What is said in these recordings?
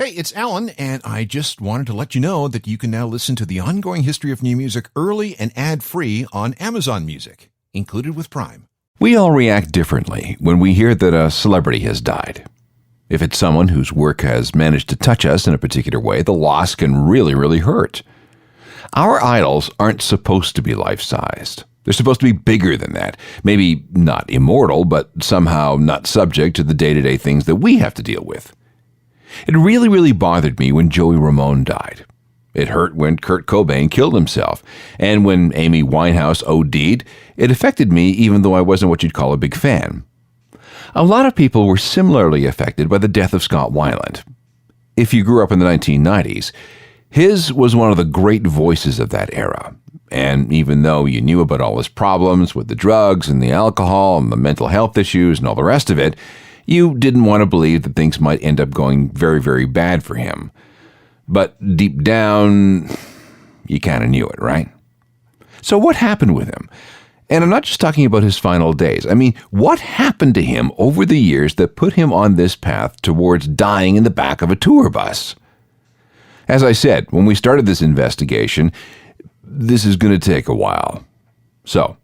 Hey, it's Alan, and I just wanted to let you know that you can now listen to the ongoing history of new music early and ad-free on Amazon Music, included with Prime. We all react differently when we hear that a celebrity has died. If it's someone whose work has managed to touch us in a particular way, the loss can really hurt. Our idols aren't supposed to be life-sized. They're supposed to be bigger than that. Maybe not immortal, but somehow not subject to the day-to-day things that we have to deal with. It really bothered me when Joey Ramone died. It hurt when Kurt Cobain killed himself. And when Amy Winehouse OD-ed, it affected me even though I wasn't what you'd call a big fan. A lot of people were similarly affected by the death of Scott Weiland. If you grew up in the 1990s, his was one of the great voices of that era. And even though you knew about all his problems with the drugs and the alcohol and the mental health issues and all the rest of it, you didn't want to believe that things might end up going very bad for him. But deep down, you kind of knew it, right? So what happened with him? And I'm not just talking about his final days. I mean, what happened to him over the years that put him on this path towards dying in the back of a tour bus? As I said, when we started this investigation, this is going to take a while. So,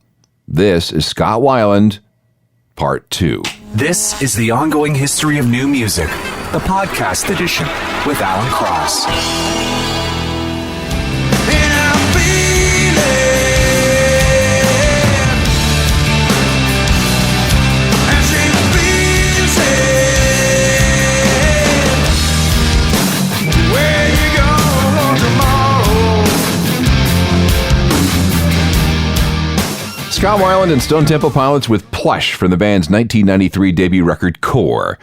this is Scott Weiland, Part 2. This is the ongoing history of new music, the podcast edition with Alan Cross. Scott Weiland and Stone Temple Pilots with Plush from the band's 1993 debut record, Core.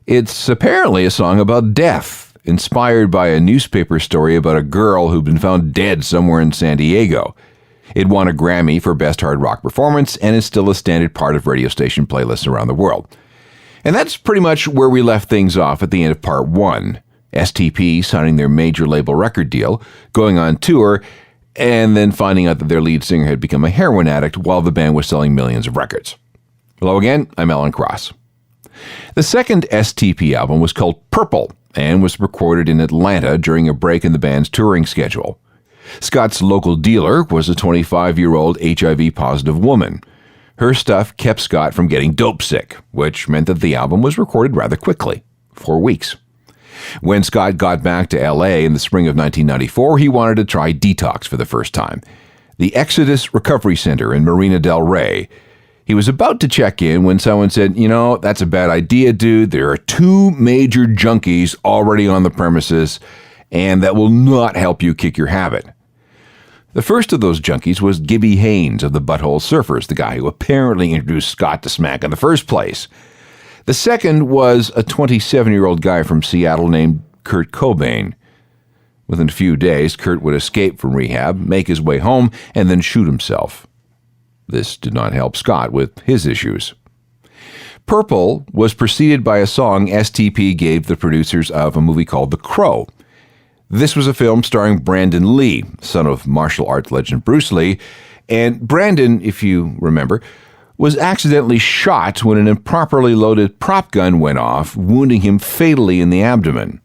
It's apparently a song about death, inspired by a newspaper story about a girl who'd been found dead somewhere in San Diego. It won a Grammy for Best Hard Rock Performance and is still a standard part of radio station playlists around the world. And that's pretty much where we left things off at the end of Part 1. STP signing their major label record deal, going on tour, and then finding out that their lead singer had become a heroin addict while the band was selling millions of records. Hello again, I'm Alan Cross. The second STP album was called Purple and was recorded in Atlanta during a break in the band's touring schedule. Scott's local dealer was a 25-year-old HIV-positive woman. Her stuff kept Scott from getting dope sick, which meant that the album was recorded rather quickly, 4 weeks. When Scott got back to LA in the spring of 1994, he wanted to try detox for the first time. The Exodus Recovery Center in Marina del Rey. He was about to check in when someone said, that's a bad idea, dude. There are 2 major junkies already on the premises, and that will not help you kick your habit. The first of those junkies was Gibby Haynes of the Butthole Surfers, the guy who apparently introduced Scott to smack in the first place. The second was a 27-year-old guy from Seattle named Kurt Cobain. Within a few days, Kurt would escape from rehab, make his way home, and then shoot himself. This did not help Scott with his issues. Purple was preceded by a song STP gave the producers of a movie called The Crow. This was a film starring Brandon Lee, son of martial arts legend Bruce Lee, and Brandon, if you remember, was accidentally shot when an improperly loaded prop gun went off, wounding him fatally in the abdomen.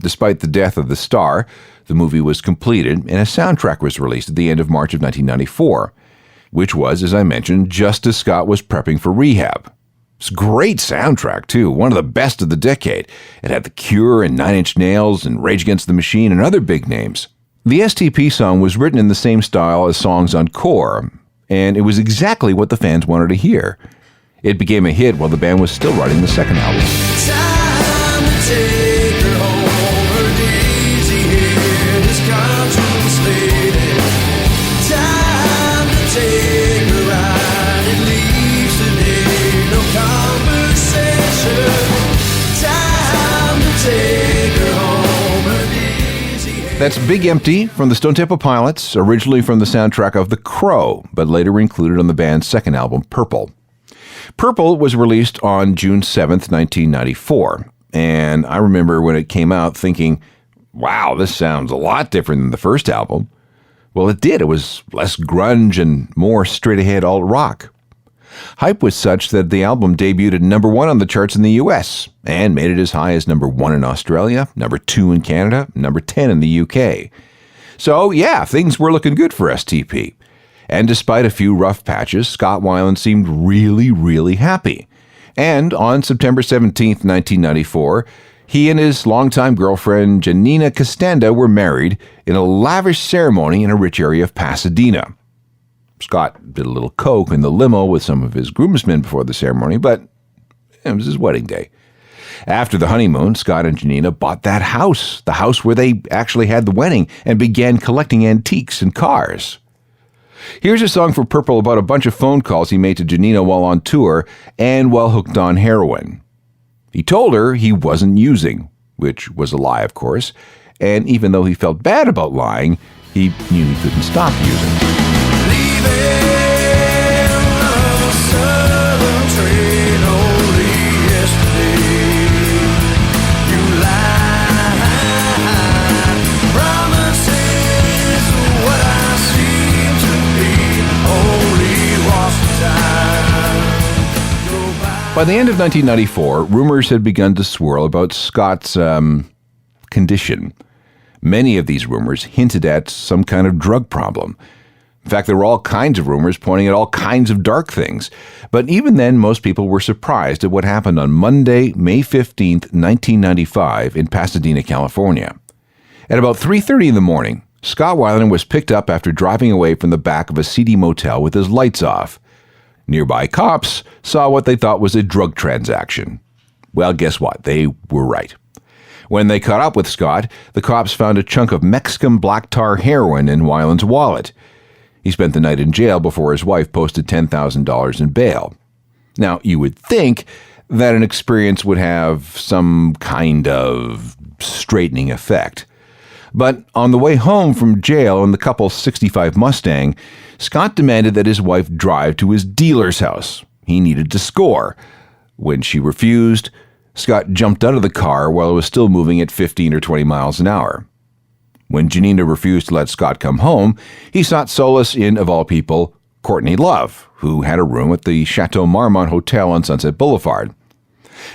Despite the death of the star, the movie was completed and a soundtrack was released at the end of March of 1994, which was, as I mentioned, just as Scott was prepping for rehab. It's a great soundtrack, too, one of the best of the decade. It had The Cure and 9 Inch Nails and Rage Against the Machine and other big names. The STP song was written in the same style as songs on Core, and it was exactly what the fans wanted to hear. It became a hit while the band was still writing the second album. Time to take her home, her daisy hair has gone translated. Time to take her out, it leaves today, no conversation. Time to take her home, her daisy hair. That's Big Empty from the Stone Temple Pilots, originally from the soundtrack of The Crow, but later included on the band's second album, Purple. Purple was released on June 7th, 1994, and I remember when it came out thinking, wow, this sounds a lot different than the first album. Well, it did. It was less grunge and more straight-ahead alt-rock. Hype was such that the album debuted at number 1 on the charts in the US and made it as high as number 1 in Australia, number 2 in Canada, number 10 in the UK. So yeah, things were looking good for STP. And despite a few rough patches, Scott Weiland seemed really, really happy. And on September 17th, 1994, he and his longtime girlfriend Janina Costenda were married in a lavish ceremony in a rich area of Pasadena. Scott did a little coke in the limo with some of his groomsmen before the ceremony, but it was his wedding day. After the honeymoon, Scott and Janina bought that house, the house where they actually had the wedding, and began collecting antiques and cars. Here's a song from Purple about a bunch of phone calls he made to Janina while on tour and while hooked on heroin. He told her he wasn't using, which was a lie, of course, and even though he felt bad about lying, he knew he couldn't stop using. By the end of 1994, rumors had begun to swirl about Scott's condition. Many of these rumors hinted at some kind of drug problem. In fact, there were all kinds of rumors pointing at all kinds of dark things. But even then, most people were surprised at what happened on Monday, May 15th, 1995, in Pasadena, California. At about 3:30 in the morning, Scott Weiland was picked up after driving away from the back of a seedy motel with his lights off. Nearby cops saw what they thought was a drug transaction. Well, guess what? They were right. When they caught up with Scott, the cops found a chunk of Mexican black tar heroin in Weiland's wallet. He spent the night in jail before his wife posted $10,000 in bail. Now, you would think that an experience would have some kind of straightening effect. But on the way home from jail in the couple's '65 Mustang, Scott demanded that his wife drive to his dealer's house. He needed to score. When she refused, Scott jumped out of the car while it was still moving at 15 or 20 miles an hour. When Janina refused to let Scott come home, he sought solace in, of all people, Courtney Love, who had a room at the Chateau Marmont Hotel on Sunset Boulevard.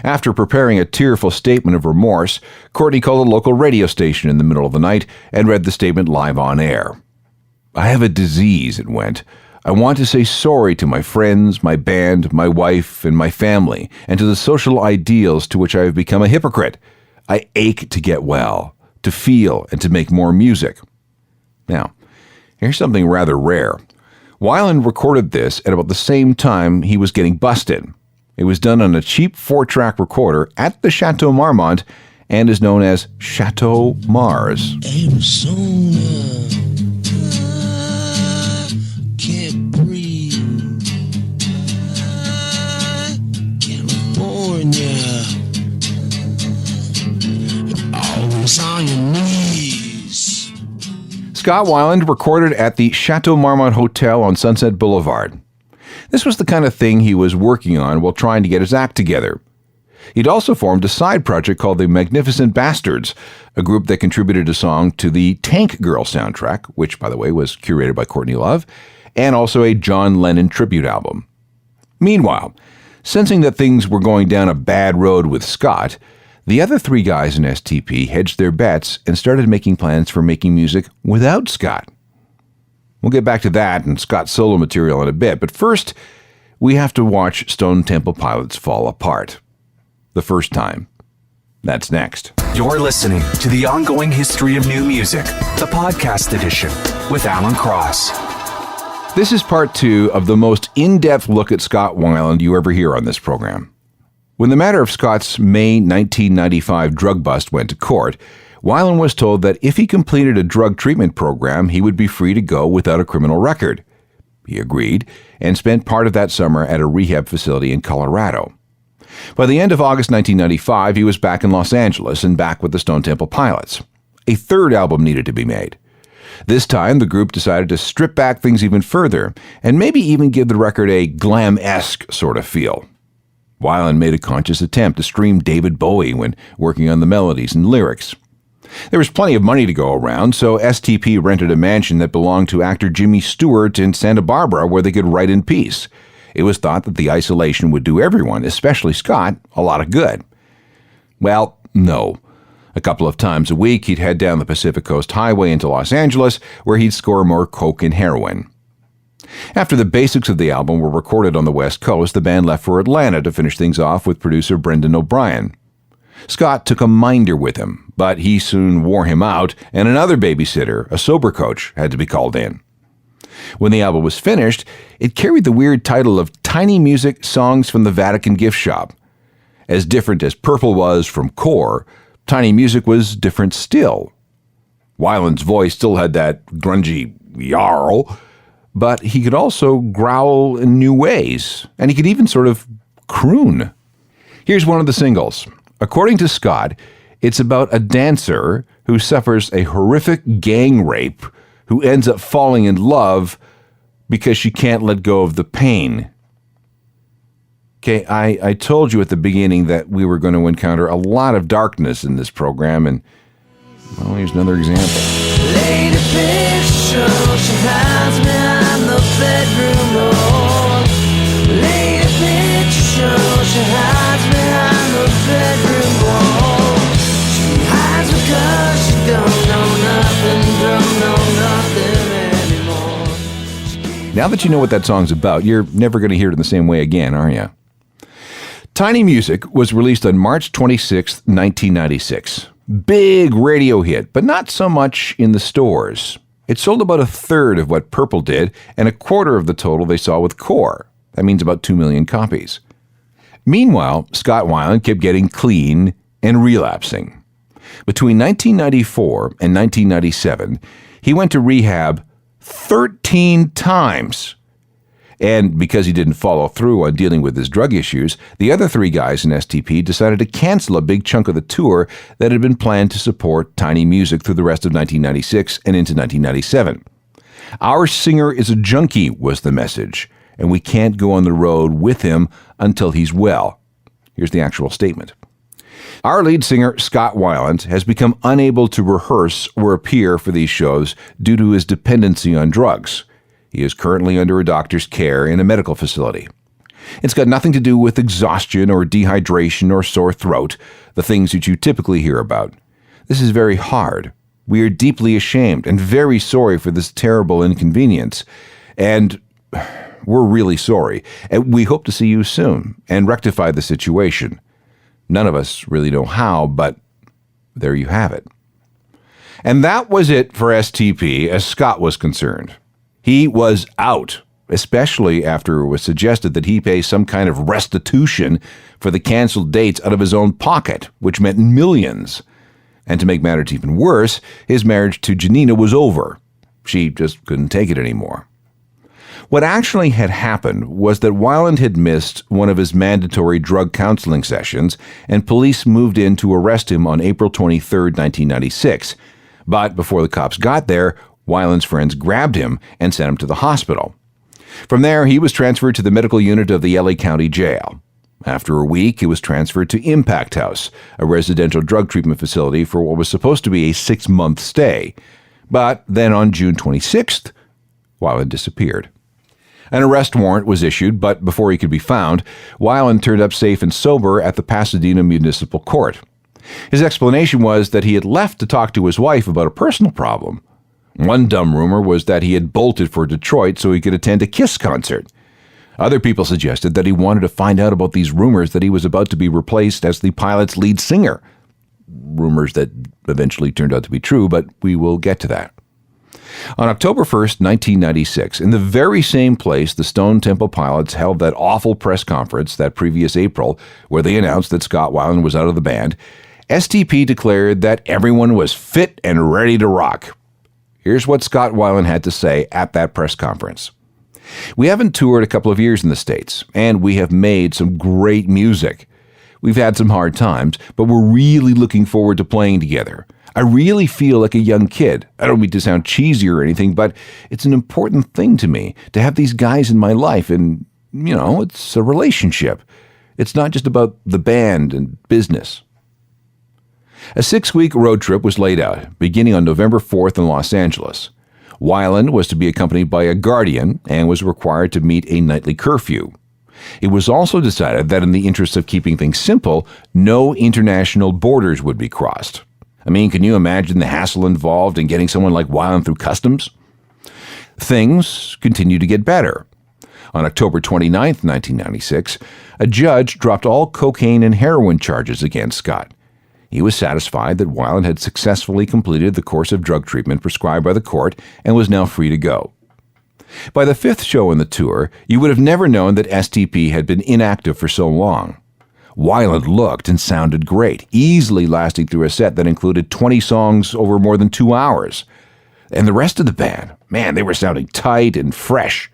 After preparing a tearful statement of remorse, Courtney called a local radio station in the middle of the night and read the statement live on air. "I have a disease," it went. "I want to say sorry to my friends, my band, my wife, and my family, and to the social ideals to which I have become a hypocrite. I ache to get well, to feel, and to make more music." Now, here's something rather rare. Weiland recorded this at about the same time he was getting busted. It was done on a cheap 4-track recorder at the Chateau Marmont and is known as Chateau Mars. Arizona, can't breathe. California, always on your knees. Scott Weiland recorded at the Chateau Marmont Hotel on Sunset Boulevard. This was the kind of thing he was working on while trying to get his act together. He'd also formed a side project called the Magnificent Bastards, a group that contributed a song to the Tank Girl soundtrack, which, by the way, was curated by Courtney Love, and also a John Lennon tribute album. Meanwhile, sensing that things were going down a bad road with Scott, the other 3 guys in STP hedged their bets and started making plans for making music without Scott. We'll get back to that and Scott's solo material in a bit, but first, we have to watch Stone Temple Pilots fall apart. The first time. That's next. You're listening to The Ongoing History of New Music, the podcast edition with Alan Cross. This is part 2 of the most in-depth look at Scott Weiland you ever hear on this program. When the matter of Scott's May 1995 drug bust went to court, Weiland was told that if he completed a drug treatment program, he would be free to go without a criminal record. He agreed and spent part of that summer at a rehab facility in Colorado. By the end of August 1995, he was back in Los Angeles and back with the Stone Temple Pilots. A 3rd album needed to be made. This time, the group decided to strip back things even further and maybe even give the record a glam-esque sort of feel. Weiland made a conscious attempt to stream David Bowie when working on the melodies and lyrics. There was plenty of money to go around, so STP rented a mansion that belonged to actor Jimmy Stewart in Santa Barbara where they could write in peace. It was thought that the isolation would do everyone, especially Scott, a lot of good. Well, no. A couple of times a week, he'd head down the Pacific Coast Highway into Los Angeles, where he'd score more coke and heroin. After the basics of the album were recorded on the West Coast, the band left for Atlanta to finish things off with producer Brendan O'Brien. Scott took a minder with him, but he soon wore him out, and another babysitter, a sober coach, had to be called in. When the album was finished, it carried the weird title of Tiny Music Songs from the Vatican Gift Shop. As different as Purple was from Core, Tiny Music was different still. Weiland's voice still had that grungy yarl, but he could also growl in new ways, and he could even sort of croon. Here's one of the singles. According to Scott, it's about a dancer who suffers a horrific gang rape who ends up falling in love because she can't let go of the pain. Okay, I told you at the beginning that we were going to encounter a lot of darkness in this program, and, well, here's another example. Lady picture, she hides behind the bedroom door. Lady picture, she hides behind the bedroom wall. She hides because she don't know nothing, don't know nothing anymore. Now that you know what that song's about, you're never going to hear it in the same way again, are you? Tiny Music was released on March 26, 1996. Big radio hit, but not so much in the stores. It sold about a third of what Purple did, and a quarter of the total they saw with Core. That means about 2 million copies. Meanwhile, Scott Weiland kept getting clean and relapsing. Between 1994 and 1997, he went to rehab 13 times. And because he didn't follow through on dealing with his drug issues, the other 3 guys in STP decided to cancel a big chunk of the tour that had been planned to support Tiny Music through the rest of 1996 and into 1997. Our singer is a junkie, was the message, and we can't go on the road with him until he's well. Here's the actual statement. Our lead singer, Scott Weiland, has become unable to rehearse or appear for these shows due to his dependency on drugs. He is currently under a doctor's care in a medical facility. It's got nothing to do with exhaustion or dehydration or sore throat, the things that you typically hear about. This is very hard. We are deeply ashamed and very sorry for this terrible inconvenience. And we're really sorry. And we hope to see you soon and rectify the situation. None of us really know how, but there you have it. And that was it for STP as Scott was concerned. He was out, especially after it was suggested that he pay some kind of restitution for the canceled dates out of his own pocket, which meant millions. And to make matters even worse, his marriage to Janina was over. She just couldn't take it anymore. What actually had happened was that Weiland had missed one of his mandatory drug counseling sessions, and police moved in to arrest him on April 23, 1996. But before the cops got there, Weiland's friends grabbed him and sent him to the hospital. From there, he was transferred to the medical unit of the LA County Jail. After a week, he was transferred to Impact House, a residential drug treatment facility for what was supposed to be a 6-month stay. But then on June 26th, Weiland disappeared. An arrest warrant was issued, but before he could be found, Weiland turned up safe and sober at the Pasadena Municipal Court. His explanation was that he had left to talk to his wife about a personal problem. One dumb rumor was that he had bolted for Detroit so he could attend a Kiss concert. Other people suggested that he wanted to find out about these rumors that he was about to be replaced as the Pilot's lead singer. Rumors that eventually turned out to be true, but we will get to that. On October 1st, 1996, in the very same place the Stone Temple Pilots held that awful press conference that previous April, where they announced that Scott Weiland was out of the band, STP declared that everyone was fit and ready to rock. Here's what Scott Weiland had to say at that press conference. We haven't toured a couple of years in the States, and we have made some great music. We've had some hard times, but we're really looking forward to playing together. I really feel like a young kid. I don't mean to sound cheesy or anything, but it's an important thing to me to have these guys in my life, and, it's a relationship. It's not just about the band and business. A 6-week road trip was laid out, beginning on November 4th in Los Angeles. Weiland was to be accompanied by a guardian and was required to meet a nightly curfew. It was also decided that in the interest of keeping things simple, no international borders would be crossed. I mean, can you imagine the hassle involved in getting someone like Weiland through customs? Things continued to get better. On October 29, 1996, a judge dropped all cocaine and heroin charges against Scott. He was satisfied that Weiland had successfully completed the course of drug treatment prescribed by the court and was now free to go. By the fifth show in the tour, you would have never known that STP had been inactive for so long. Weiland looked and sounded great, easily lasting through a set that included 20 songs over more than 2 hours. And the rest of the band, man, they were sounding tight and fresh.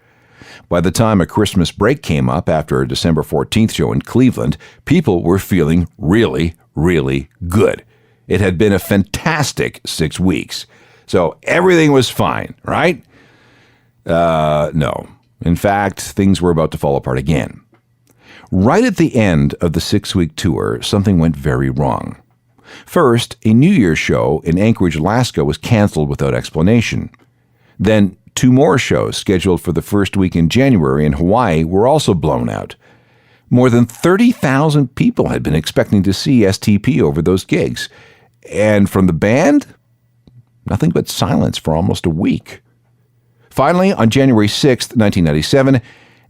By the time a Christmas break came up after a December 14th show in Cleveland, people were feeling really, really good. It had been a fantastic 6 weeks. So everything was fine, right? No. In fact, things were about to fall apart again. Right at the end of the 6-week tour, something went very wrong. First, a New Year's show in Anchorage, Alaska was canceled without explanation. Then, 2 more shows scheduled for the first week in January in Hawaii were also blown out. More than 30,000 people had been expecting to see STP over those gigs. And from the band, nothing but silence for almost a week. Finally, on January 6, 1997,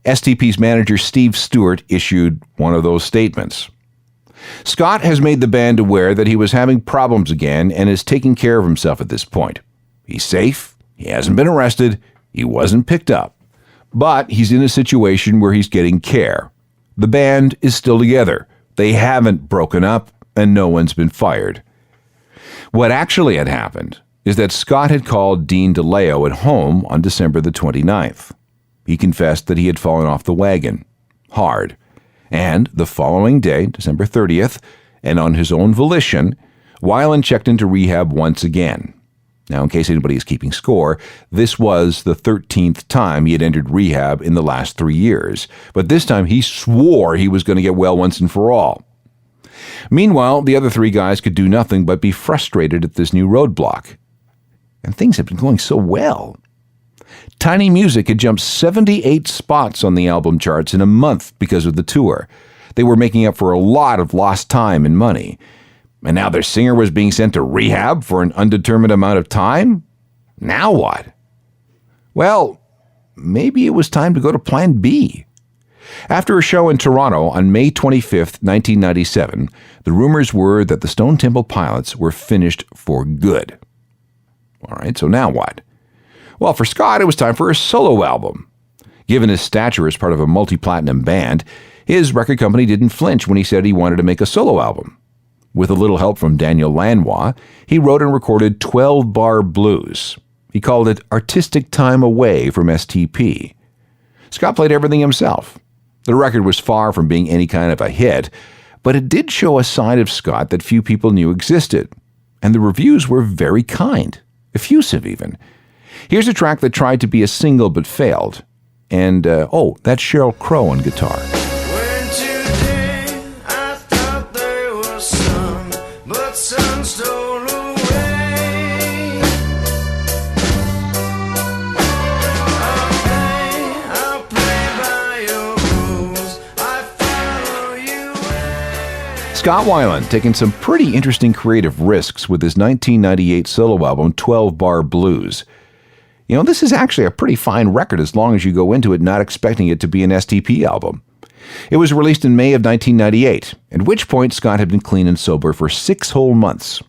STP's manager Steve Stewart issued one of those statements. Scott has made the band aware that he was having problems again and is taking care of himself at this point. He's safe, he hasn't been arrested, he wasn't picked up, but he's in a situation where he's getting care. The band is still together. They haven't broken up, and no one's been fired. What actually had happened is that Scott had called Dean DeLeo at home on December the 29th. He confessed that he had fallen off the wagon, hard. And the following day, December 30th, and on his own volition, Weiland checked into rehab once again. Now, in case anybody is keeping score, this was the 13th time he had entered rehab in the last 3 years. But this time he swore he was going to get well once and for all. Meanwhile, the other 3 guys could do nothing but be frustrated at this new roadblock. And things had been going so well. Tiny Music had jumped 78 spots on the album charts in a month because of the tour. They were making up for a lot of lost time and money. And now their singer was being sent to rehab for an undetermined amount of time? Now what? Well, maybe it was time to go to Plan B. After a show in Toronto on May 25th, 1997, the rumors were that the Stone Temple Pilots were finished for good. All right, so now what? Well, for Scott, it was time for a solo album. Given his stature as part of a multi-platinum band, his record company didn't flinch when he said he wanted to make a solo album. With a little help from Daniel Lanois, he wrote and recorded 12-bar blues. He called it Artistic Time Away from STP. Scott played everything himself. The record was far from being any kind of a hit, but it did show a side of Scott that few people knew existed. And the reviews were very kind, effusive even. Here's a track that tried to be a single but failed. And, that's Sheryl Crow on guitar. When today I thought there was sun, but sun stole away. I'll play by your rules, I follow you. Scott Weiland taking some pretty interesting creative risks with his 1998 solo album 12-Bar Blues. You know, this is actually a pretty fine record as long as you go into it not expecting it to be an STP album. It was released in May of 1998, at which point Scott had been clean and sober for 6 whole months.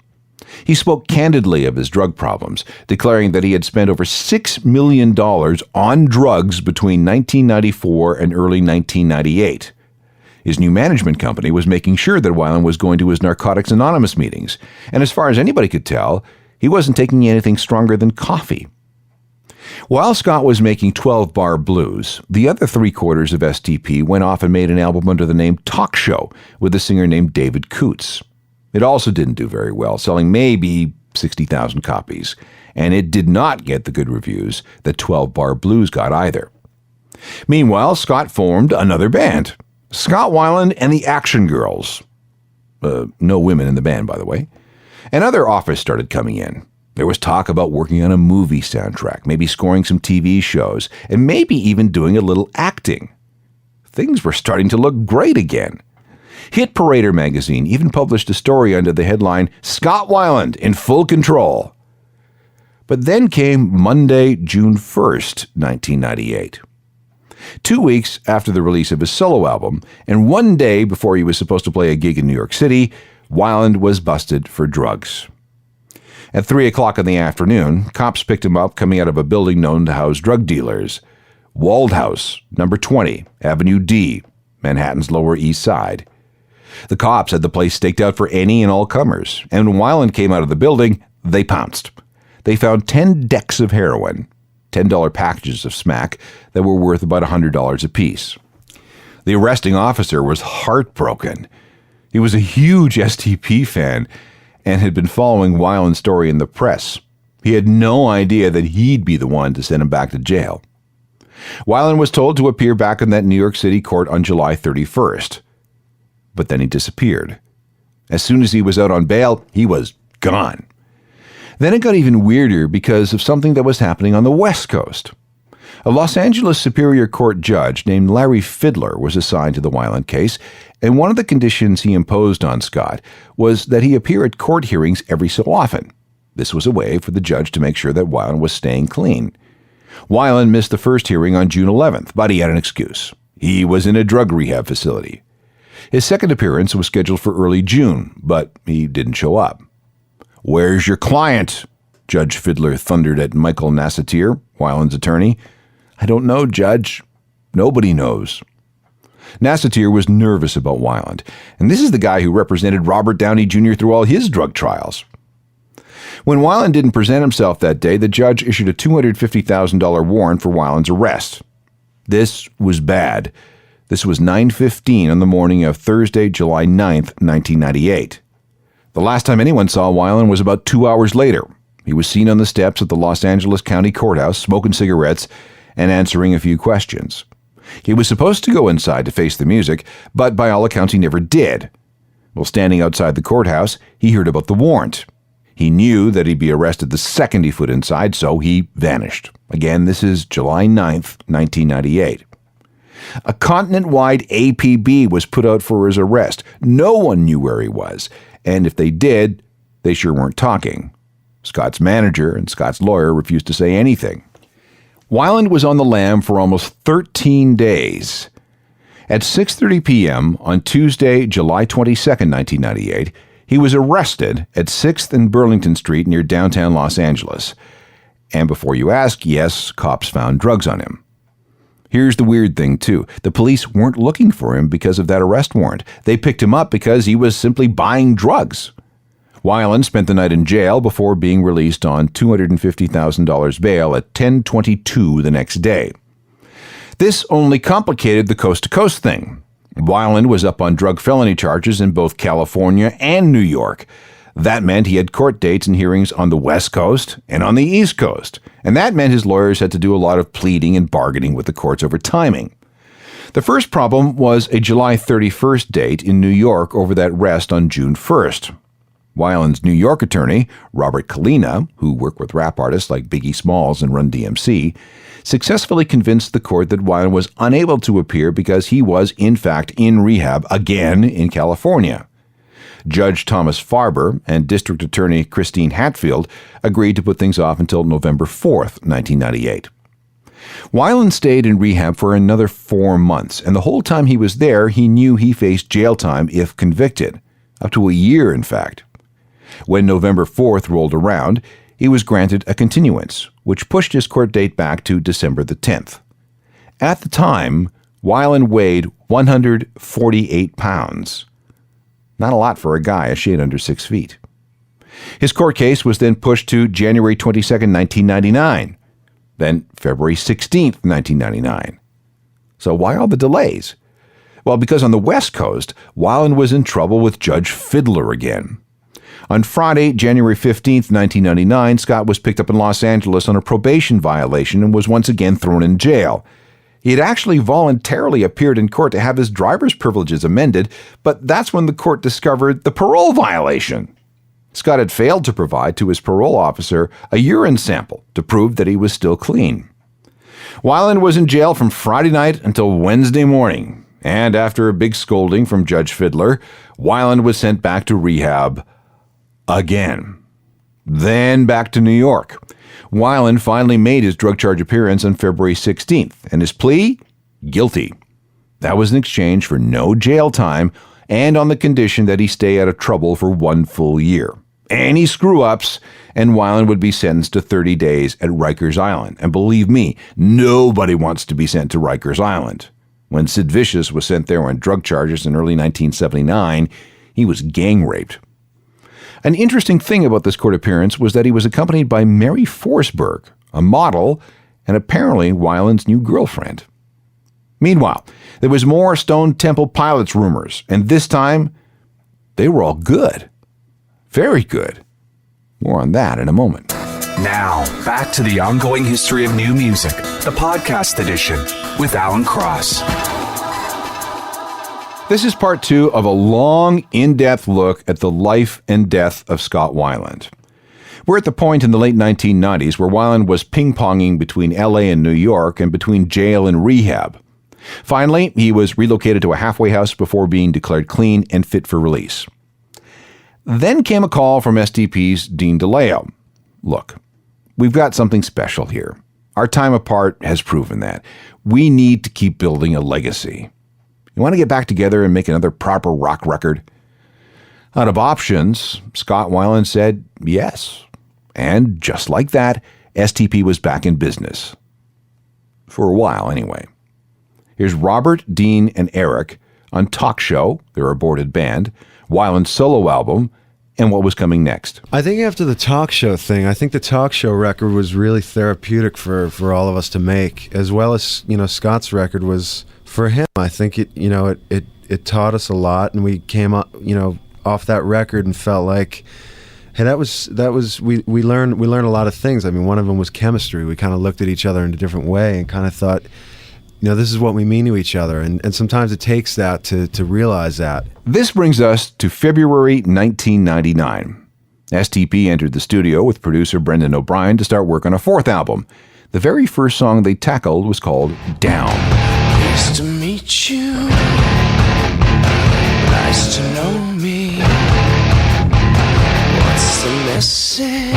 He spoke candidly of his drug problems, declaring that he had spent over $6 million on drugs between 1994 and early 1998. His new management company was making sure that Weiland was going to his Narcotics Anonymous meetings, and as far as anybody could tell, he wasn't taking anything stronger than coffee. While Scott was making 12-Bar Blues, the other 3/4 of STP went off and made an album under the name Talk Show with a singer named David Coots. It also didn't do very well, selling maybe 60,000 copies, and it did not get the good reviews that 12-Bar Blues got either. Meanwhile, Scott formed another band, Scott Weiland and the Action Girls. No women in the band, by the way. And other offers started coming in. There was talk about working on a movie soundtrack, maybe scoring some TV shows, and maybe even doing a little acting. things were starting to look great again. Hit Parader magazine even published a story under the headline, "Scott Weiland in full control." But then came Monday, June 1st, 1998. 2 weeks after the release of his solo album, and 1 day before he was supposed to play a gig in New York City, Weiland was busted for drugs. At 3 o'clock in the afternoon, cops picked him up coming out of a building known to house drug dealers. Wald House, number 20, Avenue D, Manhattan's Lower East Side. The cops had the place staked out for any and all comers, and when Weiland came out of the building, they pounced. They found 10 decks of heroin, $10 packages of smack that were worth about $100 apiece. The arresting officer was heartbroken. He was a huge STP fan and had been following Weiland's story in the press. He had no idea that he'd be the one to send him back to jail. Weiland was told to appear back in that New York City court on July 31st. But then he disappeared. As soon as he was out on bail, he was gone. Then it got even weirder because of something that was happening on the West Coast. A Los Angeles Superior Court judge named Larry Fidler was assigned to the Weiland case, and one of the conditions he imposed on Scott was that he appear at court hearings every so often. This was a way for the judge to make sure that Weiland was staying clean. Weiland missed the first hearing on June 11th, but he had an excuse. He was in a drug rehab facility. His second appearance was scheduled for early June, but he didn't show up. "Where's your client?" Judge Fidler thundered at Michael Nassatir, Weiland's attorney. "I don't know, Judge. Nobody knows." Nassatir was nervous about Weiland, and this is the guy who represented Robert Downey Jr. through all his drug trials. When Weiland didn't present himself that day, the judge issued a $250,000 warrant for Weiland's arrest. This was bad. This was 9:15 on the morning of Thursday, July 9th, 1998. The last time anyone saw Weiland was about 2 hours later. He was seen on the steps at the Los Angeles County Courthouse smoking cigarettes and answering a few questions. He was supposed to go inside to face the music, but by all accounts he never did. While standing outside the courthouse, he heard about the warrant. He knew that he'd be arrested the second he put inside, so he vanished. Again, this is July 9th, 1998. A continent-wide APB was put out for his arrest. No one knew where he was, and if they did, they sure weren't talking. Scott's manager and Scott's lawyer refused to say anything. Weiland was on the lam for almost 13 days. At 6:30 p.m. on Tuesday, July 22nd, 1998, he was arrested at 6th and Burlington Street near downtown Los Angeles. And before you ask, yes, cops found drugs on him. Here's the weird thing, too. The police weren't looking for him because of that arrest warrant. They picked him up because he was simply buying drugs. Weiland spent the night in jail before being released on $250,000 bail at 10:22 the next day. This only complicated the coast-to-coast thing. Weiland was up on drug felony charges in both California and New York. That meant he had court dates and hearings on the West Coast and on the East Coast. And that meant his lawyers had to do a lot of pleading and bargaining with the courts over timing. The first problem was a July 31st date in New York over that arrest on June 1st. Weiland's New York attorney, Robert Kalina, who worked with rap artists like Biggie Smalls and Run DMC, successfully convinced the court that Weiland was unable to appear because he was, in fact, in rehab again in California. Judge Thomas Farber and District Attorney Christine Hatfield agreed to put things off until November 4th, 1998. Weiland stayed in rehab for another 4 months, and the whole time he was there, he knew he faced jail time if convicted. Up to a year, in fact. When November 4th rolled around, he was granted a continuance, which pushed his court date back to December the 10th. At the time, Weiland weighed 148 pounds. Not a lot for a guy a shade under 6 feet. His court case was then pushed to January 22nd, 1999, then February 16th, 1999. So why all the delays? Well, because on the West Coast, Weiland was in trouble with Judge Fidler again. On Friday, January 15th, 1999, Scott was picked up in Los Angeles on a probation violation and was once again thrown in jail. He had actually voluntarily appeared in court to have his driver's privileges amended, but that's when the court discovered the parole violation. Scott had failed to provide to his parole officer a urine sample to prove that he was still clean. Weiland was in jail from Friday night until Wednesday morning. And after a big scolding from Judge Fiddler, Weiland was sent back to rehab again. Then back to New York. Weiland finally made his drug charge appearance on February 16th, and his plea? Guilty. That was in exchange for no jail time and on the condition that he stay out of trouble for 1 full year. Any screw-ups, and Weiland would be sentenced to 30 days at Rikers Island. And believe me, nobody wants to be sent to Rikers Island. When Sid Vicious was sent there on drug charges in early 1979, he was gang-raped. An interesting thing about this court appearance was that he was accompanied by Mary Forsberg, a model, and apparently Weiland's new girlfriend. Meanwhile, there was more Stone Temple Pilots rumors, and this time, they were all good. Very good. More on that in a moment. Now, back to the ongoing history of new music, the podcast edition with Alan Cross. This is part 2 of a long, in-depth look at the life and death of Scott Weiland. We're at the point in the late 1990s where Weiland was ping-ponging between LA and New York and between jail and rehab. Finally, he was relocated to a halfway house before being declared clean and fit for release. Then came a call from STP's Dean DeLeo. Look, we've got something special here. Our time apart has proven that. We need to keep building a legacy. You want to get back together and make another proper rock record? Out of options, Scott Weiland said yes. And just like that, STP was back in business. For a while, anyway. Here's Robert, Dean, and Eric on Talk Show, their aborted band, Weiland's solo album, and what was coming next. I think after the Talk Show thing, I think the Talk Show record was really therapeutic for all of us to make, as well as, Scott's record was for him. I think it taught us a lot, and we came up, off that record and felt like, hey, we learned a lot of things. I mean, one of them was chemistry. We kind of looked at each other in a different way and kind of thought, this is what we mean to each other. And sometimes it takes that to realize that. This brings us to February 1999. STP entered the studio with producer Brendan O'Brien to start work on a 4th album. The very first song they tackled was called Down. Nice to meet you. Nice to know me. What's the message?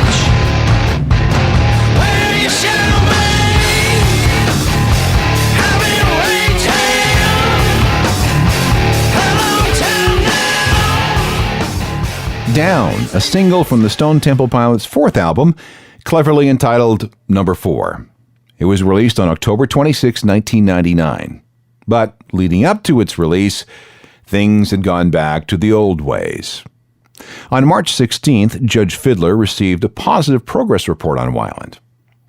Where you shall be? I've been waiting a long time now. Down, a single from the Stone Temple Pilots' 4th album, cleverly entitled Number 4. It was released on October 26, 1999. But leading up to its release, things had gone back to the old ways. On March 16th, Judge Fiddler received a positive progress report on Weiland.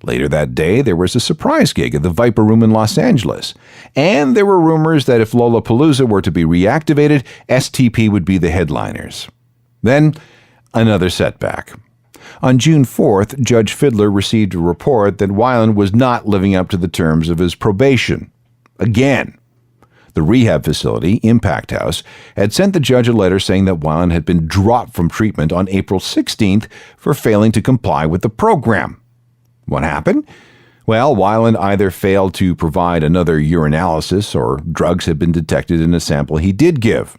Later that day, there was a surprise gig at the Viper Room in Los Angeles, and there were rumors that if Lollapalooza were to be reactivated, STP would be the headliners. Then, another setback. On June 4th, Judge Fiddler received a report that Weiland was not living up to the terms of his probation. Again. The rehab facility, Impact House, had sent the judge a letter saying that Weiland had been dropped from treatment on April 16th for failing to comply with the program. What happened? Well, Weiland either failed to provide another urinalysis or drugs had been detected in a sample he did give.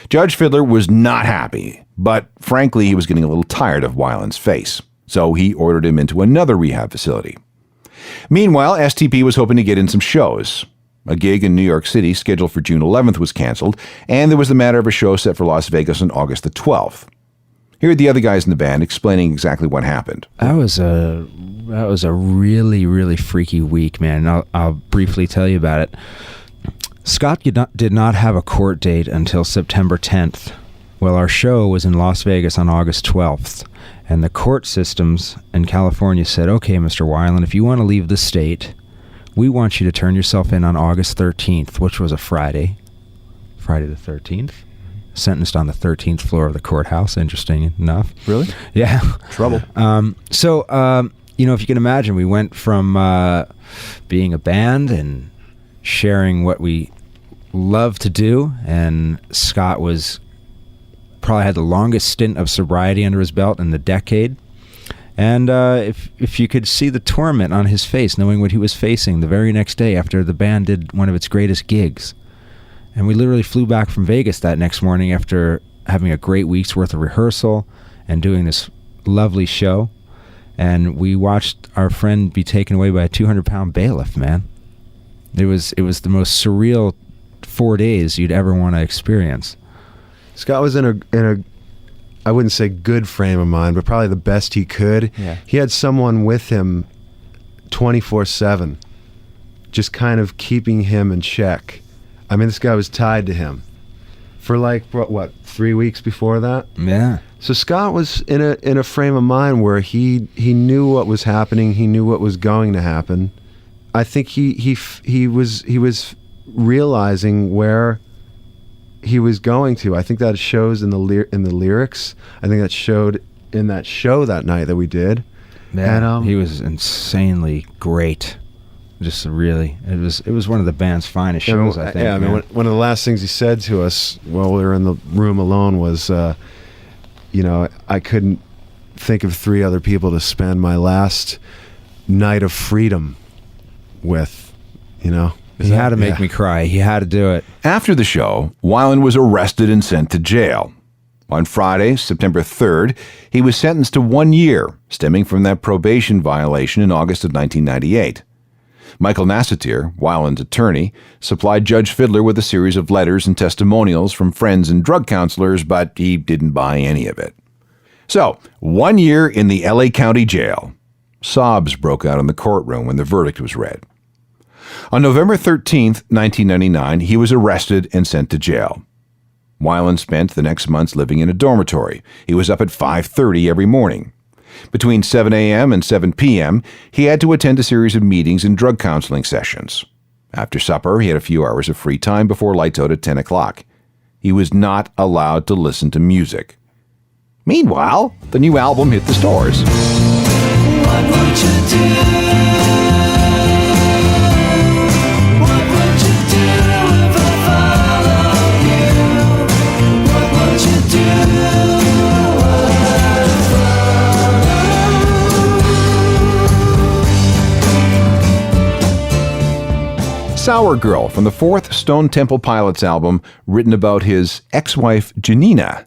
Judge Fiddler was not happy, but frankly he was getting a little tired of Weiland's face, so he ordered him into another rehab facility. Meanwhile, STP was hoping to get in some shows. A gig in New York City scheduled for June 11th was canceled, and there was the matter of a show set for Las Vegas on August the 12th. Here are the other guys in the band explaining exactly what happened. That was a really, really freaky week, man. I'll briefly tell you about it. Scott did not have a court date until September 10th. Well, our show was in Las Vegas on August 12th, and the court systems in California said, okay, Mr. Weiland, if you want to leave the state, we want you to turn yourself in on August 13th, which was a Friday the 13th. Sentenced on the 13th floor of the courthouse, interesting enough. Really? Yeah. Trouble. So, if you can imagine, we went from being a band and sharing what we love to do, and Scott probably had the longest stint of sobriety under his belt in the decade. And if you could see the torment on his face, knowing what he was facing the very next day after the band did one of its greatest gigs, And we literally flew back from Vegas that next morning after having a great week's worth of rehearsal and doing this lovely show. And we watched our friend be taken away by a 200-pound bailiff, man. It was the most surreal 4 days you'd ever want to experience. Scott was in a I wouldn't say good frame of mind, but probably the best he could. Yeah. He had someone with him 24/7, just kind of keeping him in check. I mean, this guy was tied to him for like what 3 weeks before that. Yeah. So Scott was in a frame of mind where he knew what was happening. He knew what was going to happen. I think he was realizing where he was going to. I think that shows in the lyrics. I think that showed in that show that night that we did. Yeah, And he was insanely great. Just really, it was one of the band's finest shows, I think. Yeah, I mean, one of the last things he said to us while we were in the room alone was, I couldn't think of 3 other people to spend my last night of freedom with, He had to make me cry. He had to do it. After the show, Weiland was arrested and sent to jail. On Friday, September 3rd, he was sentenced to 1 year, stemming from that probation violation in August of 1998. Michael Nassatir, Weiland's attorney, supplied Judge Fiddler with a series of letters and testimonials from friends and drug counselors, but he didn't buy any of it. So, 1 year in the LA County Jail. Sobs broke out in the courtroom when the verdict was read. On November 13th, 1999, he was arrested and sent to jail. Weiland spent the next months living in a dormitory. He was up at 5:30 every morning. Between 7 a.m. and 7 p.m., he had to attend a series of meetings and drug counseling sessions. After supper, he had a few hours of free time before lights out at 10 o'clock. He was not allowed to listen to music. Meanwhile, the new album hit the stores. What would you do? What would you do if I followed you? What would you do? Sour Girl from the 4th Stone Temple Pilots album, written about his ex-wife Janina.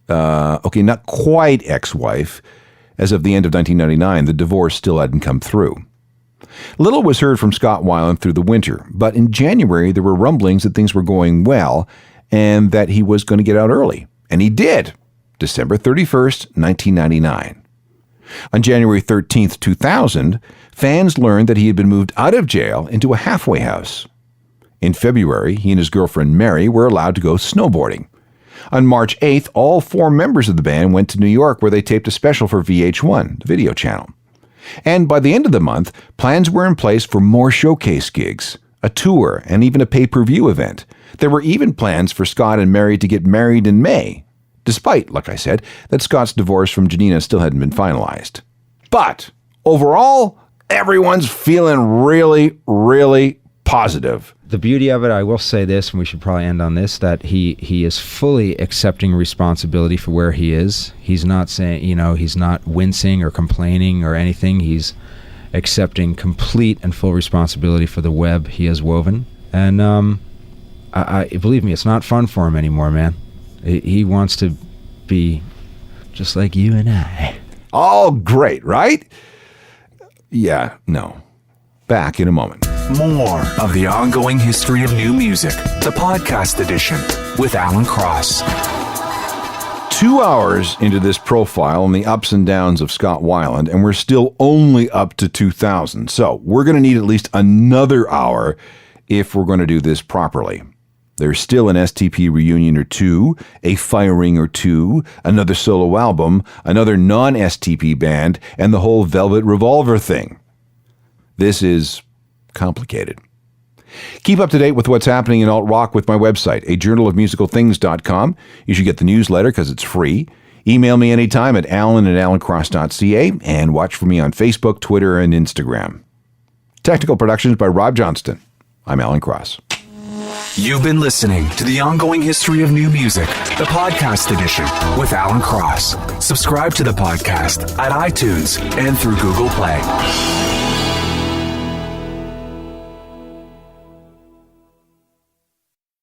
Not quite ex-wife. As of the end of 1999, the divorce still hadn't come through. Little was heard from Scott Weiland through the winter, but in January there were rumblings that things were going well and that he was going to get out early. And he did, December 31st, 1999. On January 13th, 2000, fans learned that he had been moved out of jail into a halfway house. In February, he and his girlfriend Mary were allowed to go snowboarding. On March 8th, all 4 members of the band went to New York where they taped a special for VH1, the video channel. And by the end of the month, plans were in place for more showcase gigs, a tour, and even a pay-per-view event. There were even plans for Scott and Mary to get married in May, despite, like I said, that Scott's divorce from Janina still hadn't been finalized. But overall, everyone's feeling really, really positive. The beauty of it, I will say this, and we should probably end on this, that he is fully accepting responsibility for where he is. He's not saying, he's not wincing or complaining or anything. He's accepting complete and full responsibility for the web he has woven. And I believe me, it's not fun for him anymore, man. He wants to be just like you and I. All great, right? Yeah, no. Back in a moment. More of the ongoing history of new music, the podcast edition with Alan Cross. 2 hours into this profile on the ups and downs of Scott Weiland, and we're still only up to 2000. So we're going to need at least another hour if we're going to do this properly. There's still an STP reunion or 2, a firing or 2, another solo album, another non-STP band, and the whole Velvet Revolver thing. This is complicated. Keep up to date with what's happening in alt-rock with my website, ajournalofmusicalthings.com. You should get the newsletter because it's free. Email me anytime at alan@alancross.ca and watch for me on Facebook, Twitter, and Instagram. Technical productions by Rob Johnston. I'm Alan Cross. You've been listening to the ongoing history of new music, the podcast edition with Alan Cross. Subscribe to the podcast at iTunes and through Google Play.